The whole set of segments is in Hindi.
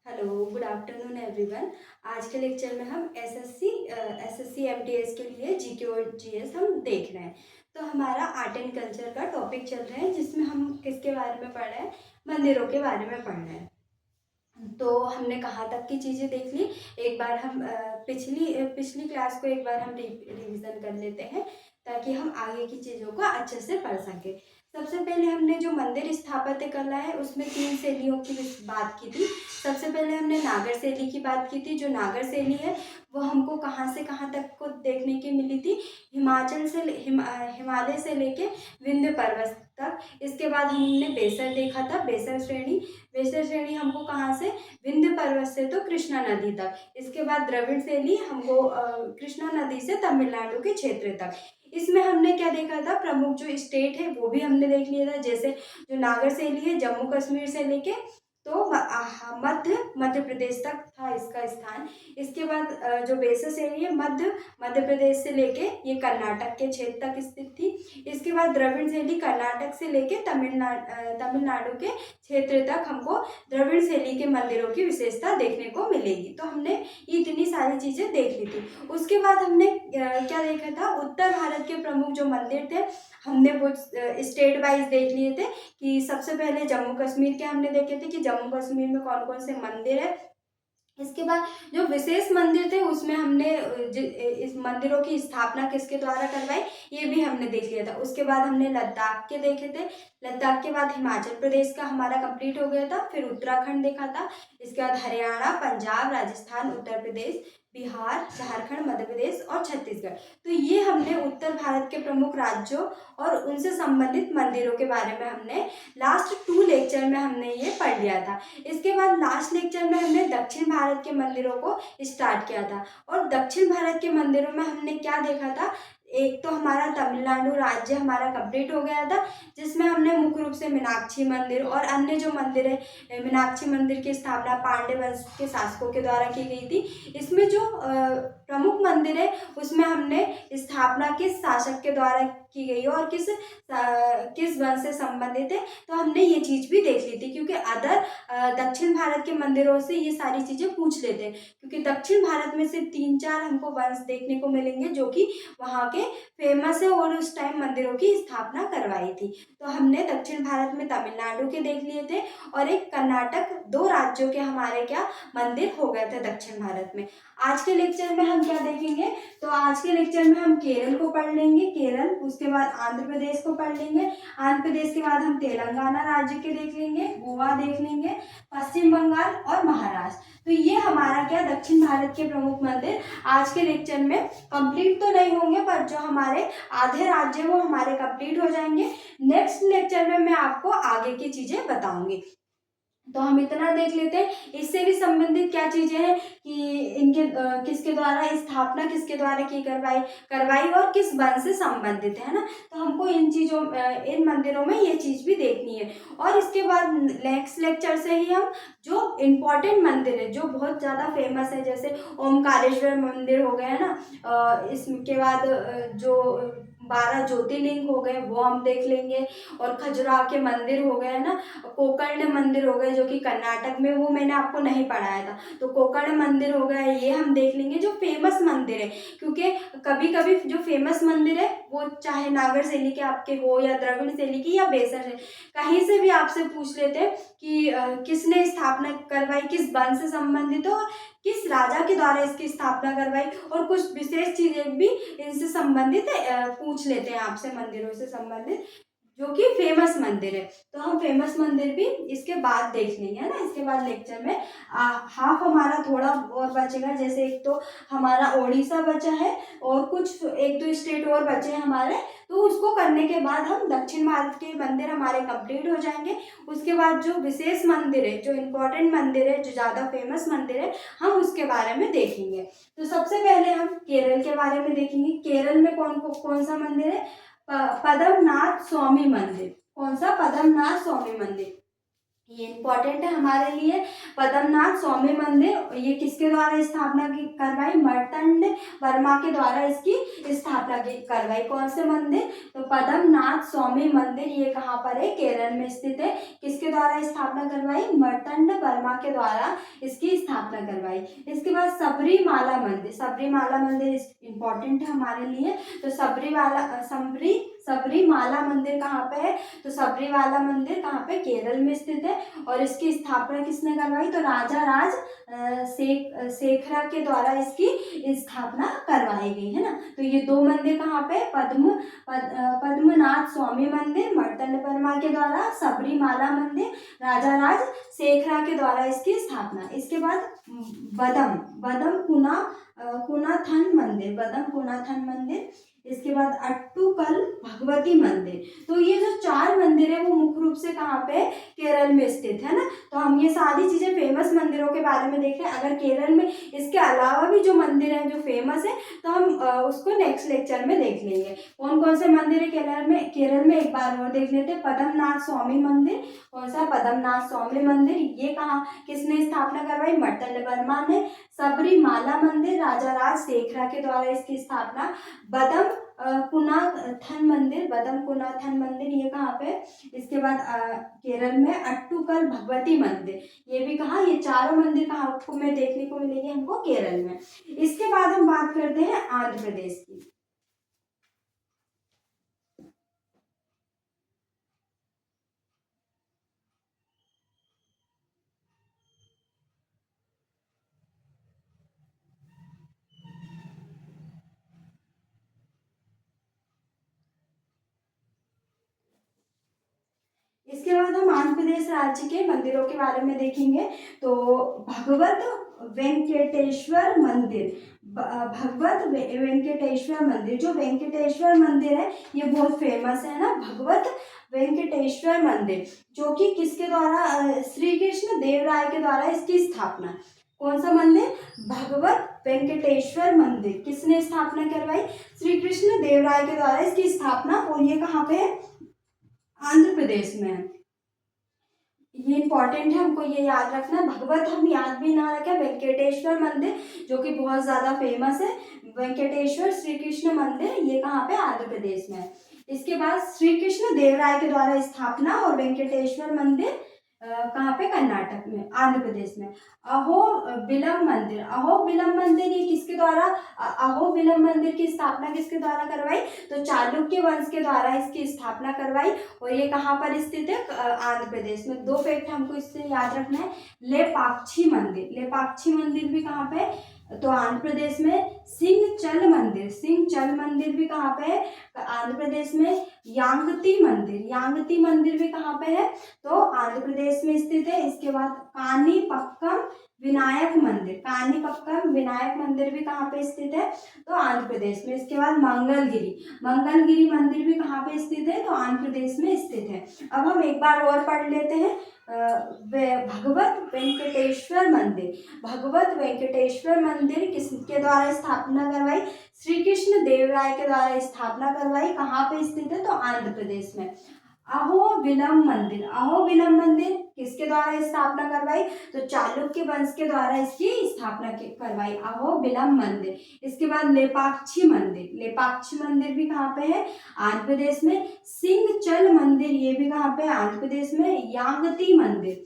Hello, good afternoon everyone. आज के लेक्चर में हम एसएससी एमटीएस के लिए जीके और जीएस हम देख रहे हैं। तो हमारा आर्ट एंड कल्चर का टॉपिक चल रहा है जिसमें हम किसके बारे में पढ़ रहे हैं, मंदिरों के बारे में पढ़ रहे हैं। तो हमने कहाँ तक की चीज़ें देख ली, एक बार हम पिछली क्लास को एक बार हम रिवीजन कर लेते हैं ताकि हम आगे की चीज़ों को अच्छे से पढ़ सकें। सबसे पहले हमने जो मंदिर स्थापत्य कला है उसमें 3 शैलियों की बात की थी। सबसे पहले हमने नागर शैली की बात की थी। जो नागर शैली है वो हमको कहाँ से कहाँ तक को देखने की मिली थी, हिमालय से लेके विंध्य पर्वत तक। इसके बाद हमने बेसर देखा था, बेसर श्रेणी हमको कहाँ से, विंध्य पर्वत से तो कृष्णा नदी तक। इसके बाद द्रविड़ शैली हमको कृष्णा नदी से तमिलनाडु के क्षेत्र तक। इसमें हमने क्या देखा था, प्रमुख जो स्टेट है वो भी हमने देख लिया था। जैसे जो नागर शैली है जम्मू कश्मीर से लेके तो मध्य प्रदेश तक था इसका स्थान। इसके बाद जो बेसर शैली है मध्य प्रदेश से लेके ये कर्नाटक के क्षेत्र तक स्थित थी। इसके बाद द्रविड़ शैली कर्नाटक से लेके तमिलनाडु के क्षेत्र तक हमको द्रविड़ शैली के मंदिरों की विशेषता देखने को मिलेगी। तो हमने ये इतनी सारी चीजें देख ली थी। उसके बाद हमने क्या देखा था, उत्तर भारत के प्रमुख जो मंदिर थे हमने वो स्टेट वाइज देख लिए थे। कि सबसे पहले जम्मू कश्मीर के हमने देखे थे कि जम्मू कश्मीर में कौन कौन से मंदिर है। इसके बाद जो विशेष मंदिर थे उसमें हमने इस मंदिरों की स्थापना किसके द्वारा करवाई ये भी हमने देख लिया था। उसके बाद हमने लद्दाख के देखे थे। लद्दाख के बाद हिमाचल प्रदेश का हमारा कंप्लीट हो गया था। फिर उत्तराखंड देखा था। इसके बाद हरियाणा, पंजाब, राजस्थान, उत्तर प्रदेश, बिहार, झारखंड, मध्य प्रदेश और छत्तीसगढ़। तो ये हमने उत्तर भारत के प्रमुख राज्यों और उनसे संबंधित मंदिरों के बारे में हमने लास्ट 2 लेक्चर में हमने ये पढ़ लिया था। इसके बाद लास्ट लेक्चर में हमने दक्षिण भारत के मंदिरों को स्टार्ट किया था। और दक्षिण भारत के मंदिरों में हमने क्या देखा था, एक तो हमारा तमिलनाडु राज्य हमारा कंप्लीट हो गया था जिसमें हमने मुख्य रूप से मीनाक्षी मंदिर और अन्य जो मंदिर है, मीनाक्षी मंदिर की स्थापना पांड्य वंश के शासकों के द्वारा की गई थी। इसमें जो प्रमुख मंदिर है उसमें हमने स्थापना किस शासक के द्वारा की गई है और किस वंश से संबंधित है, तो हमने ये चीज भी देख ली थी। क्योंकि दक्षिण भारत के मंदिरों से ये सारी चीजें पूछ लेते हैं, क्योंकि दक्षिण भारत में से 3-4 हमको वंश देखने को मिलेंगे जो कि वहाँ के फेमस है और उस टाइम मंदिरों की स्थापना करवाई थी। तो हमने दक्षिण भारत में तमिलनाडु के देख लिए थे और एक कर्नाटक, 2 राज्यों के हमारे क्या मंदिर हो गए थे दक्षिण भारत में। आज के लेक्चर में हम क्या देखेंगे, तो आज के लेक्चर में हम केरल को पढ़ लेंगे, केरल, उसके बाद आंध्र प्रदेश को पढ़ लेंगे, आंध्र प्रदेश के बाद हम तेलंगाना राज्य के देख लेंगे, गोवा देख लेंगे, पश्चिम बंगाल और महाराष्ट्र। तो ये हमारा क्या दक्षिण भारत के प्रमुख मंदिर आज के लेक्चर में कंप्लीट तो नहीं होंगे पर जो हमारे आधे राज्य वो हमारे कंप्लीट हो जाएंगे। नेक्स्ट लेक्चर में मैं आपको आगे की चीजें बताऊंगी। तो हम इतना देख लेते हैं। इससे भी संबंधित क्या चीजें हैं कि इनके किसके द्वारा स्थापना किसके द्वारा की करवाई और किस वंश से संबंधित है ना। तो हमको इन मंदिरों में ये चीज भी देखनी है। और इसके बाद नेक्स्ट लेक्चर से ही हम जो इम्पोर्टेंट मंदिर है जो बहुत ज्यादा फेमस है, जैसे ओमकारेश्वर मंदिर हो गया है ना, इसके बाद जो 12 ज्योतिर्लिंग हो गए वो हम देख लेंगे। और खजुराहो के मंदिर हो गए ना, गोकर्ण मंदिर हो गए जो कि कर्नाटक में, वो मैंने आपको नहीं पढ़ाया था। तो गोकर्ण मंदिर हो गए, ये हम देख लेंगे जो फेमस मंदिर है। क्योंकि कभी कभी जो फेमस मंदिर है वो चाहे नागर शैली के आपके हो या द्रविड़ शैली की या बेसर है, कहीं से भी आपसे पूछ लेते हैं कि किसने स्थापना करवाई, किस वंश से संबंधित हो और किस राजा के द्वारा इसकी स्थापना करवाई, और कुछ विशेष चीजें भी इनसे संबंधित पूछ लेते हैं आपसे मंदिरों से संबंधित जो कि फेमस मंदिर है। तो हम फेमस मंदिर भी इसके बाद देख लेंगे, है ना। इसके बाद लेक्चर में हाफ हमारा थोड़ा और बचेगा, जैसे एक तो हमारा उड़ीसा बचा है और कुछ 1-2 स्टेट और बचे हैं हमारे। तो उसको करने के बाद हम दक्षिण भारत के मंदिर हमारे कंप्लीट हो जाएंगे। उसके बाद जो विशेष मंदिर है, जो इम्पोर्टेंट मंदिर है, जो ज़्यादा फेमस मंदिर है, हम उसके बारे में देखेंगे। तो सबसे पहले हम केरल के बारे में देखेंगे। केरल में कौन सा मंदिर है, पद्मनाथ स्वामी मंदिर। कौन सा, पद्मनाथ स्वामी मंदिर। ये इम्पोर्टेंट है हमारे लिए। पद्मनाथ स्वामी मंदिर, ये किसके द्वारा स्थापना की करवाई? मर्तंड वर्मा के द्वारा इसकी स्थापना की करवाई। कौन से मंदिर? तो पद्मनाथ स्वामी मंदिर, ये कहाँ पर है? केरल में स्थित है। किसके द्वारा स्थापना करवाई? मर्तंड वर्मा के द्वारा इसकी स्थापना करवाई। इसके बाद सबरीमाला मंदिर, सबरीमाला मंदिर इम्पोर्टेंट है हमारे लिए। तो सबरीमाला मंदिर कहाँ पे है? तो सबरीमाला मंदिर कहाँ पे? केरल में स्थित है। और इसकी स्थापना किसने करवाई? तो राजा राज शेखरा के द्वारा इसकी स्थापना करवाई गई है ना। तो ये दो मंदिर कहाँ पे? पद्मनाथ स्वामी मंदिर मर्तंड वर्मा के द्वारा, सबरीमाला मंदिर राजा राज शेखरा के द्वारा इसकी स्थापना। इसके बाद बदम बदम कुनाथन मंदिर, बदम कुनाथन मंदिर। इसके बाद अट्टुकल भगवती मंदिर। तो ये जो 4 मंदिर है वो मुख्य रूप से कहाँ पे? केरल में स्थित है ना। तो हम ये सारी चीजें फेमस मंदिरों के बारे में देख रहे हैं। अगर केरल में इसके अलावा भी जो मंदिर हैं जो फेमस है तो हम उसको नेक्स्ट लेक्चर में देख लेंगे। कौन कौन से मंदिर है केरल में एक बार और देख लेते हैं। पद्मनाथ स्वामी मंदिर, कौन सा? पद्मनाथ स्वामी मंदिर, ये कहाँ किसने स्थापना करवाई? मर्तंड वर्मा ने। सबरीमाला मंदिर राजा राज शेखरा के द्वारा इसकी स्थापना। बदम कुनाथन मंदिर, बदम कुनाथन मंदिर, ये कहाँ पे? इसके बाद केरल में अट्टुकल भगवती मंदिर, ये भी कहाँ? ये चारों मंदिर कहाँ में देखने को मिलेंगे हमको? केरल में। इसके बाद हम बात करते हैं आंध्र प्रदेश की। इसके बाद हम आंध्र प्रदेश राज्य के मंदिरों के बारे में देखेंगे। तो भगवत वेंकटेश्वर मंदिर, भगवत वेंकटेश्वर मंदिर, जो वेंकटेश्वर मंदिर है ये बहुत फेमस है ना, भगवत वेंकटेश्वर मंदिर, जो कि किसके द्वारा? श्री कृष्ण देव राय के द्वारा इसकी स्थापना। कौन सा मंदिर? भगवत वेंकटेश्वर मंदिर, किसने स्थापना करवाई? श्री कृष्ण देव राय के द्वारा इसकी स्थापना। और ये कहाँ पे है? आंध्र प्रदेश में है। ये इंपॉर्टेंट है, हमको ये याद रखना। भगवत हम याद भी ना रखें, वेंकटेश्वर मंदिर जो कि बहुत ज्यादा फेमस है, वेंकटेश्वर श्री कृष्ण मंदिर, ये कहाँ पे? आंध्र प्रदेश में है। इसके बाद श्री कृष्ण देव राय के द्वारा स्थापना और वेंकटेश्वर मंदिर कहाँ पे? कर्नाटक में, आंध्र प्रदेश में। अहोबिलम मंदिर, अहोबिलम मंदिर ये किसके द्वारा? अहोबिलम मंदिर की स्थापना किसके द्वारा करवाई? तो चालुक्य वंश के द्वारा इसकी स्थापना करवाई। और ये कहाँ पर स्थित है? आंध्र प्रदेश में। 2 फैक्ट हमको इससे याद रखना है। लेपाक्षी मंदिर, लेपाक्षी मंदिर भी कहाँ पे? तो आंध्र प्रदेश में। सिंहचल मंदिर, सिंहचल मंदिर भी कहाँ पे है? आंध्र प्रदेश में। यांगती मंदिर, यांगती मंदिर भी कहाँ पे है? तो आंध्र प्रदेश में स्थित है। इसके बाद कानीपक्कम विनायक मंदिर, कानीपक्कम विनायक मंदिर भी कहाँ पे स्थित है? तो आंध्र प्रदेश में। इसके बाद मंगलगिरी, मंगलगिरी मंदिर भी कहाँ पे स्थित है? तो आंध्र प्रदेश में स्थित है। अब हम एक बार और पढ़ लेते हैं। भगवत वेंकटेश्वर मंदिर, भगवत वेंकटेश्वर मंदिर किसके द्वारा स्थापना करवाई? श्री कृष्ण देव राय के द्वारा स्थापना करवाई। कहाँ पे स्थित है? तो आंध्र प्रदेश में। अहोबिलम मंदिर, अहोबिलम मंदिर किसके द्वारा स्थापना करवाई? तो चालुक्य वंश के द्वारा इसकी स्थापना करवाई, अहोबिलम मंदिर। इसके बाद लेपाक्षी मंदिर, लेपाक्षी मंदिर भी कहाँ पे है? आंध्र प्रदेश में। सिंहचल मंदिर, ये भी कहाँ पे? आंध्र प्रदेश में। यांगती मंदिर,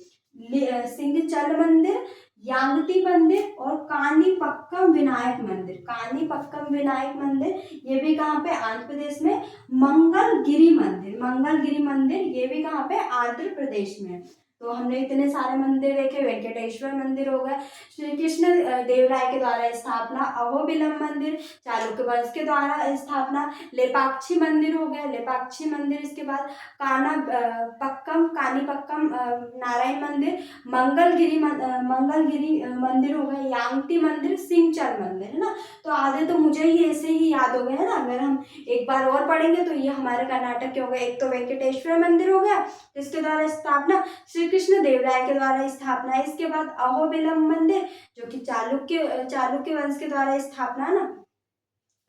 सिंहचल मंदिर, यांगती मंदिर और कानीपक्कम विनायक मंदिर, कानीपक्कम विनायक मंदिर, ये भी कहाँ पे? आंध्र प्रदेश में। मंगलगिरी मंदिर, मंगलगिरी मंदिर, ये भी कहाँ पे? आंध्र प्रदेश में। तो हमने इतने सारे मंदिर देखे। वेंकटेश्वर मंदिर हो गया, श्री कृष्ण देव राय के द्वारा स्थापना। अहोबिलम मंदिर चालुक्य वंश के द्वारा स्थापना। लेपाक्षी मंदिर हो गया, लेपाक्षी मंदिर। इसके बाद कानीपक्कम नारायण मंदिर, मंगलगिरी मंदिर हो गया, यांगती मंदिर, सिंहचल मंदिर, है ना। तो आधे तो मुझे ही ऐसे ही याद हो गए है ना। अगर हम एक बार और पढ़ेंगे तो ये हमारे कर्नाटक के हो गए। एक तो वेंकटेश्वर मंदिर हो गया, इसके द्वारा स्थापना श्री कृष्ण देव राय के द्वारा स्थापना। इसके बाद अहोबिलम मंदिर जो कि चालुक्य वंश के द्वारा स्थापना ना।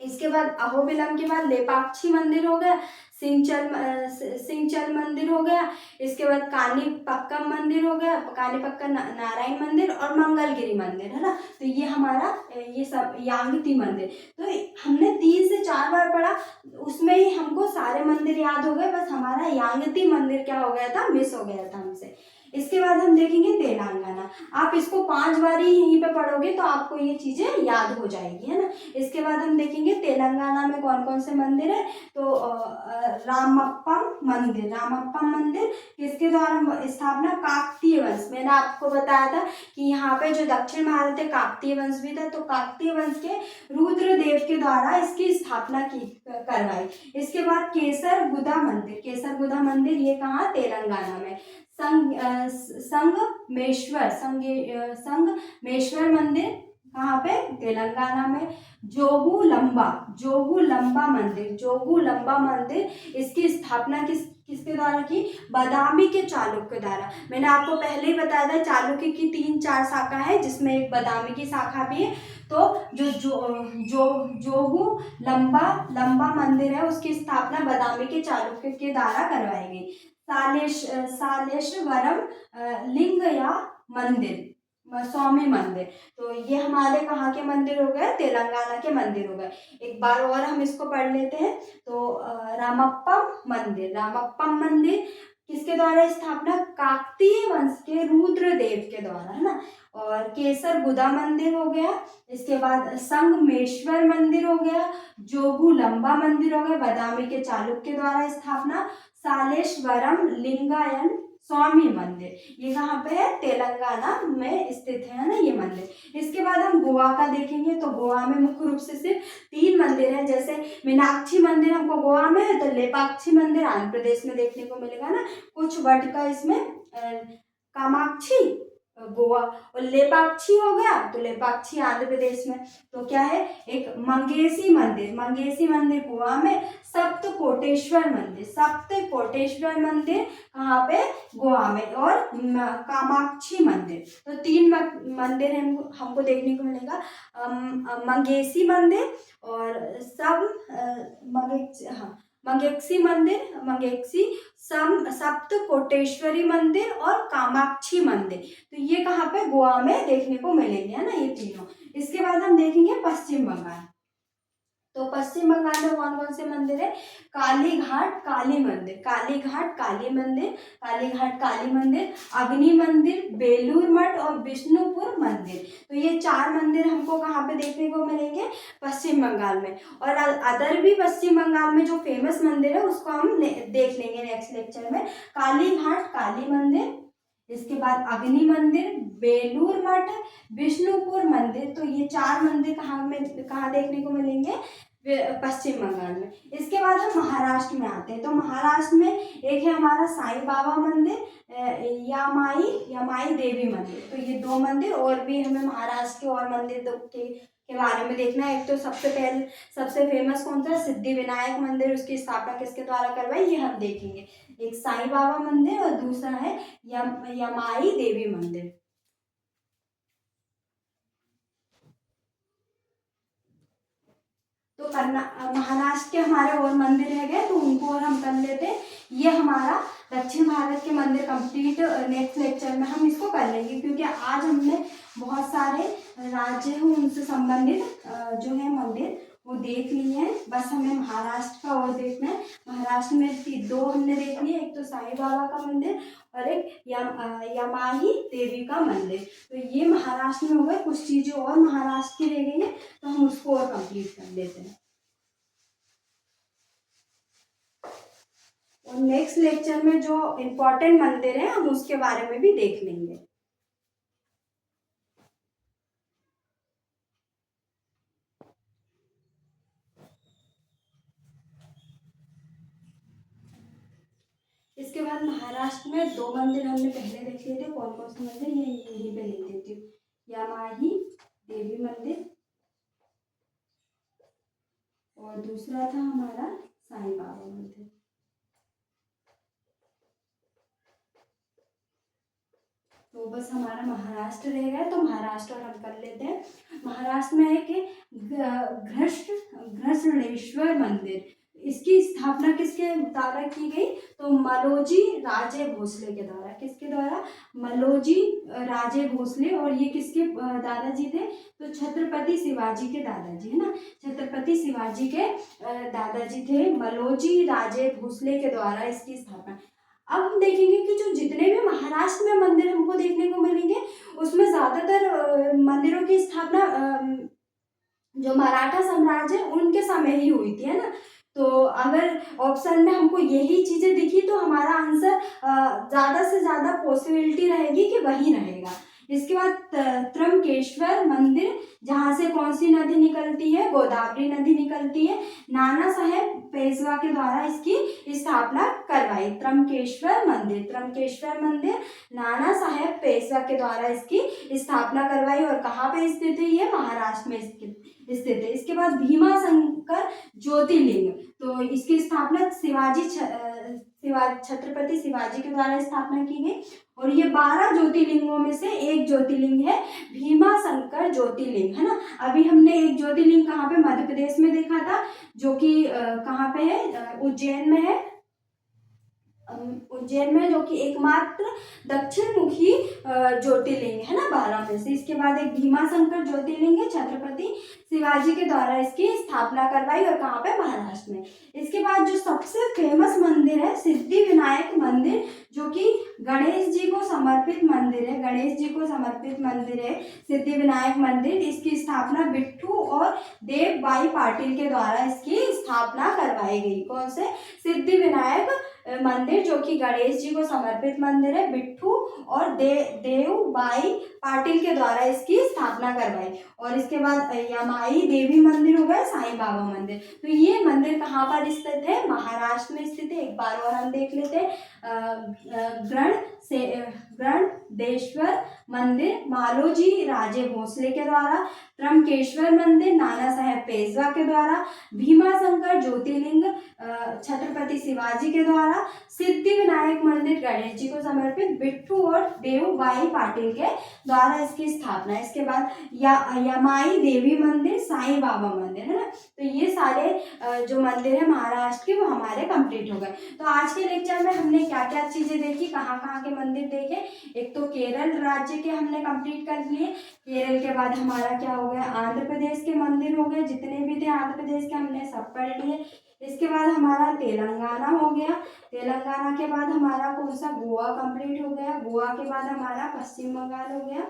इसके बाद अहोबिलम के बाद लेपाक्षी मंदिर हो गया, सिंचल मंदिर हो गया। इसके बाद कानीपक्कम मंदिर हो गया, कानीपक्कम नारायण मंदिर और मंगलगिरी मंदिर, है ना। तो ये हमारा ये सब यांगती मंदिर। तो हमने 3 से 4 बार पढ़ा, उसमें ही हमको सारे मंदिर याद हो गए, बस हमारा यांगती मंदिर क्या हो गया था, मिस हो गया था हमसे। इसके बाद हम देखेंगे तेलंगाना। आप इसको 5 बार ही यहीं पे पढ़ोगे तो आपको ये चीजें याद हो जाएगी, है ना। इसके बाद हम देखेंगे तेलंगाना में कौन कौन से मंदिर है। तो रामप्पम मंदिर किसके द्वारा स्थापना, काकतीय वंश। मैंने आपको बताया था कि यहाँ पे जो दक्षिण भारत है काकतीय वंश भी था, तो काकतीय वंश के रुद्रदेव के द्वारा इसकी स्थापना की करवाई। इसके बाद केसरगुदा मंदिर ये कहाँ, तेलंगाना में। संगमेश्वर मंदिर कहाँ पे, तेलंगाना में। जोगू लंबा मंदिर इसकी स्थापना किसके द्वारा की, बादामी के चालुक्य द्वारा। मैंने आपको पहले ही बताया था चालुक्य की 3-4 शाखा है, जिसमें एक बादामी की शाखा भी है। तो जोगू लंबा मंदिर है, उसकी स्थापना बादामी के चालुक्य के द्वारा करवाई गई। सालेश्वरम लिंगया मंदिर, स्वामी मंदिर। तो ये हमारे कहाँ के मंदिर हो गए, तेलंगाना के मंदिर हो गए। एक बार और हम इसको पढ़ लेते हैं। तो रामप्पम मंदिर किसके द्वारा स्थापना, काकतीय वंश के रुद्रदेव के द्वारा, है ना। और केसरगुदा मंदिर हो गया। इसके बाद संगमेश्वर मंदिर हो गया, जोगू लंबा मंदिर हो गया, बादामी के चालुक्य द्वारा स्थापना। सालेश्वरम लिंगायन स्वामी मंदिर, ये कहाँ पे है, तेलंगाना में स्थित है ना ये मंदिर। इसके बाद हम गोवा का देखेंगे। तो गोवा में मुख्य रूप से सिर्फ 3 मंदिर हैं, जैसे मीनाक्षी मंदिर हमको गोवा में है, तो लेपाक्षी मंदिर आंध्र प्रदेश में देखने को मिलेगा ना। कुछ वर्ड का इसमें कामाक्षी गोवा और लेपाक्षी हो गया, तो लेपाक्षी आंध्र प्रदेश में। तो क्या है, एक मंगेशी मंदिर गोवा में। सप्तकोटेश्वर मंदिर कहाँ पे, गोवा में। और कामाक्षी मंदिर, तो 3 मंदिर हमको देखने को मिलेगा। मंगेशी मंदिर और मंगेशी सप्तकोटेश्वरी मंदिर और कामाक्षी मंदिर, तो ये कहाँ पे, गोवा में देखने को मिलेंगे, है ना ये तीनों। इसके बाद हम देखेंगे पश्चिम बंगाल। तो पश्चिम बंगाल में कौन कौन से मंदिर है, कालीघाट काली मंदिर, अग्नि मंदिर, बेलूर मठ और विष्णुपुर मंदिर। तो ये 4 मंदिर हमको कहाँ पे देखने को मिलेंगे, पश्चिम बंगाल में। और अदर भी पश्चिम बंगाल में जो फेमस मंदिर है उसको हम देख लेंगे नेक्स्ट लेक्चर में। कालीघाट काली मंदिर, इसके बाद अग्नि मंदिर, बेलूर मठ, विष्णुपुर मंदिर। तो ये 4 मंदिर कहाँ देखने को मिलेंगे, पश्चिम बंगाल में। इसके बाद हम महाराष्ट्र में आते हैं। तो महाराष्ट्र में एक है हमारा साईं बाबा मंदिर, यमाई देवी मंदिर। तो ये 2 मंदिर, और भी हमें महाराष्ट्र के और मंदिर के बारे में देखना है। एक तो सबसे फेमस कौन सा, सिद्धि विनायक मंदिर, उसकी स्थापना किसके द्वारा करवाई, ये हम देखेंगे। एक साईं बाबा मंदिर और दूसरा है यमाई देवी मंदिर। तो महाराष्ट्र के हमारे और मंदिर रह गए, तो उनको और हम कर लेते हैं। ये हमारा दक्षिण भारत के मंदिर कंप्लीट, नेक्स्ट लेक्चर में हम इसको कर लेंगे, क्योंकि आज हमने बहुत सारे राज्य हैं उनसे संबंधित जो है मंदिर वो देख लिए हैं। बस हमें महाराष्ट्र का और देखना है। महाराष्ट्र में 2 हमने देख लिए, एक तो साईं बाबा का मंदिर और एक यमाही देवी का मंदिर। तो ये महाराष्ट्र में हो गए। कुछ चीजें और महाराष्ट्र की रह गई है, तो हम उसको और कंप्लीट कर लेते हैं। और नेक्स्ट लेक्चर में जो इम्पोर्टेंट मंदिर है हम उसके बारे में भी देख लेंगे। इसके बाद महाराष्ट्र में 2 मंदिर हमने पहले देख लिए थे। कौन कौन से मंदिर, ये यहीं पे लिख देती हूँ। यमाही देवी मंदिर और दूसरा था हमारा साईं बाबा मंदिर। तो बस हमारा महाराष्ट्र रह गया, तो महाराष्ट्र और हम कर लेते हैं। महाराष्ट्र में है कि घृष्णेश्वर मंदिर। इसकी स्थापना किसके द्वारा की गई? तो मलोजी राजे भोसले के द्वारा। किसके द्वारा? मलोजी राजे भोसले। और ये किसके दादाजी थे? तो छत्रपति शिवाजी के दादाजी, है ना, छत्रपति शिवाजी के दादाजी थे मलोजी राजे भोसले के द्वारा इसकी स्थापना। अब हम देखेंगे कि जो जितने भी महाराष्ट्र में मंदिर हमको देखने को मिलेंगे उसमें ज्यादातर मंदिरों की स्थापना जो मराठा साम्राज्य है उनके समय ही हुई थी, है ना। तो अगर ऑप्शन में हमको यही चीजें दिखी तो हमारा आंसर ज्यादा से ज्यादा पॉसिबिलिटी रहेगी कि वही रहेगा। इसके बाद त्र्यंबकेश्वर मंदिर, जहाँ से कौन सी नदी निकलती है? गोदावरी नदी निकलती है। नाना साहेब पेशवा के द्वारा इसकी स्थापना करवाई। त्र्यंबकेश्वर मंदिर, त्र्यंबकेश्वर मंदिर नाना साहेब पेशवा के द्वारा इसकी स्थापना करवाई। और कहाँ पे स्थित है? ये महाराष्ट्र में स्थित है। इसके बाद भीमा शंकर ज्योतिर्लिंग, तो इसकी स्थापना छत्रपति शिवाजी के द्वारा स्थापना की गई। और ये 12 ज्योतिर्लिंगों में से एक ज्योतिर्लिंग है भीमा शंकर ज्योतिर्लिंग, है ना। अभी हमने एक ज्योतिर्लिंग कहाँ पे? मध्य प्रदेश में देखा था, जो कि कहाँ पे है? उज्जैन में है। उज्जैन में, जो कि एकमात्र दक्षिण मुखी ज्योतिर्लिंग है ना 12 में से। इसके बाद एक भीमा शंकर ज्योतिर्लिंग है, छत्रपति शिवाजी के द्वारा इसकी स्थापना करवाई। और कहाँ पे? महाराष्ट्र में। इसके बाद जो सबसे फेमस मंदिर है सिद्धि विनायक मंदिर, जो कि गणेश जी को समर्पित मंदिर है, गणेश जी को समर्पित मंदिर है सिद्धि विनायक मंदिर। इसकी स्थापना बिट्ठू और देवबाई पाटिल के द्वारा इसकी स्थापना करवाई गई। कौन से? सिद्धि विनायक मंदिर, जो कि गणेश जी को समर्पित मंदिर है, बिट्ठू और देवबाई पाटिल के द्वारा इसकी स्थापना करवाई। और इसके बाद यमाई देवी मंदिर हो गया, साईं बाबा मंदिर। तो ये मंदिर कहाँ पर स्थित है? महाराष्ट्र में स्थित है। एक बार और हम देख लेते हैं। गणदेश्वर मंदिर मालोजी राजे भोसले के द्वारा, त्र्यंबकेश्वर मंदिर नाना साहेब पेशवा के द्वारा, भीमा शंकर ज्योतिर्लिंग छत्रपति शिवाजी के द्वारा, सिद्धि विनायक मंदिर गणेश जी को समर्पित, बिट्ठू और देवबाई पाटिल के द्वारा इसकी स्थापना। इसके बाद यमाई देवी मंदिर, साईं बाबा मंदिर, है ना। तो ये सारे जो मंदिर है महाराष्ट्र के वो हमारे कंप्लीट हो गए। तो आज के लेक्चर में हमने क्या क्या चीजें देखी, कहाँ कहाँ के मंदिर देखे? एक तो केरल राज्य के हमने कंप्लीट कर लिए। केरल के बाद हमारा क्या हो गया? आंध्र प्रदेश के मंदिर हो गए, जितने भी थे आंध्र प्रदेश के हमने सब पढ़ लिए। इसके बाद हमारा तेलंगाना हो गया। तेलंगाना के बाद हमारा कौन सा? गोवा कंप्लीट हो गया। गोवा के बाद हमारा पश्चिम बंगाल हो गया।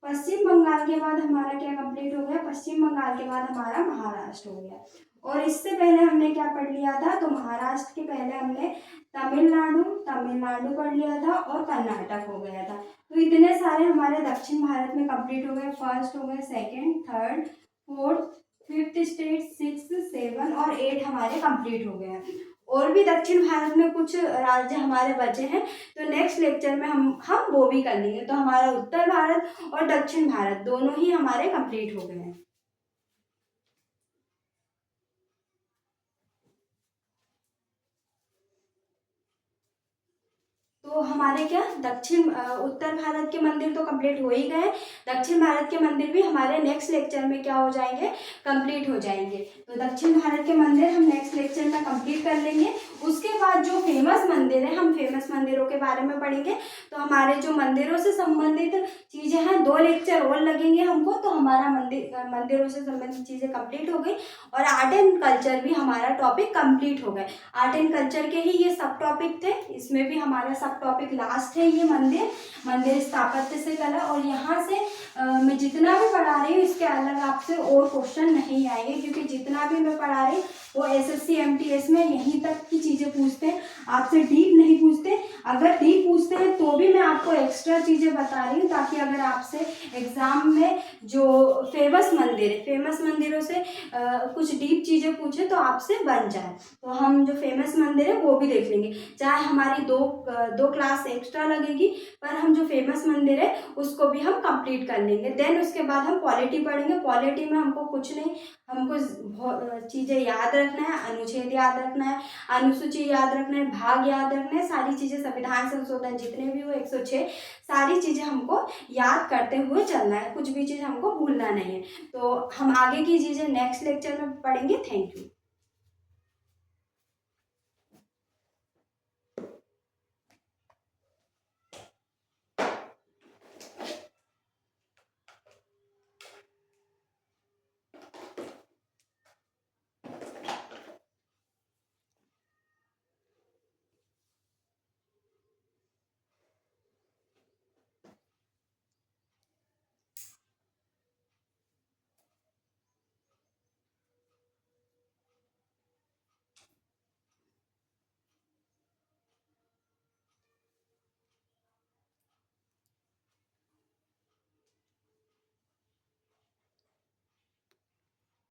पश्चिम बंगाल के बाद हमारा क्या कंप्लीट हो गया? पश्चिम बंगाल के बाद हमारा महाराष्ट्र हो गया। और इससे पहले हमने क्या पढ़ लिया था? तो महाराष्ट्र के पहले हमने तमिलनाडु पढ़ लिया था और कर्नाटक हो गया था। तो इतने सारे हमारे दक्षिण भारत में कंप्लीट हो गए। फर्स्ट हो गए, second, third, fourth, fifth state, 6, 7 और 8 हमारे कंप्लीट हो गए हैं। और भी दक्षिण भारत में कुछ राज्य हमारे बचे हैं, तो नेक्स्ट लेक्चर में हम वो भी कर लेंगे। तो हमारा उत्तर भारत और दक्षिण भारत दोनों ही हमारे कंप्लीट हो गए हैं। तो हमारे क्या उत्तर भारत के मंदिर तो कंप्लीट हो ही गए, दक्षिण भारत के मंदिर भी हमारे नेक्स्ट लेक्चर में क्या हो जाएंगे? कंप्लीट हो जाएंगे। तो दक्षिण भारत के मंदिर हम नेक्स्ट लेक्चर में कंप्लीट कर लेंगे। उसके बाद जो फेमस मंदिर है, हम फेमस मंदिरों के बारे में पढ़ेंगे। तो हमारे जो मंदिरों से संबंधित चीज़ें हैं 2 लेक्चर और लगेंगे हमको, तो हमारा मंदिरों से संबंधित चीज़ें कंप्लीट हो गई। और आर्ट एंड कल्चर भी हमारा टॉपिक कंप्लीट हो गए। आर्ट एंड कल्चर के ही ये सब टॉपिक थे, इसमें भी हमारा सब टॉपिक लास्ट है ये मंदिर स्थापत्य से कला। और यहाँ से मैं जितना भी पढ़ा रही हूँ इसके अलग आपसे और क्वेश्चन नहीं आएंगे, क्योंकि जितना भी मैं पढ़ा रही हूँ वो SSC MTS में यहीं तक की चीज़ें पूछते हैं, आपसे डीप नहीं पूछते। अगर डीप पूछते हैं तो भी मैं आपको एक्स्ट्रा चीज़ें बता रही हूँ, ताकि अगर आपसे एग्जाम में जो फेमस मंदिर है, फेमस मंदिरों से कुछ डीप चीज़ें पूछे तो आपसे बन जाए। तो हम जो फेमस मंदिर है वो भी देख लेंगे, चाहे हमारी दो क्लास एक्स्ट्रा लगेगी, पर हम जो फेमस मंदिर है उसको भी हम कंप्लीट कर लेंगे। देन उसके बाद हम पॉलिटी पढ़ेंगे। पॉलिटी में हमको कुछ नहीं, हमको चीज़ें याद रखना है, अनुच्छेद याद रखना है, अनुसूची याद रखना है, भाग याद रखना है, सारी चीज़ें, संविधान संशोधन जितने भी हो 106 सारी चीज़ें हमको याद करते हुए चलना है, कुछ भी चीज़ हमको भूलना नहीं है। तो हम आगे की चीज़ें नेक्स्ट लेक्चर में पढ़ेंगे। Thank you.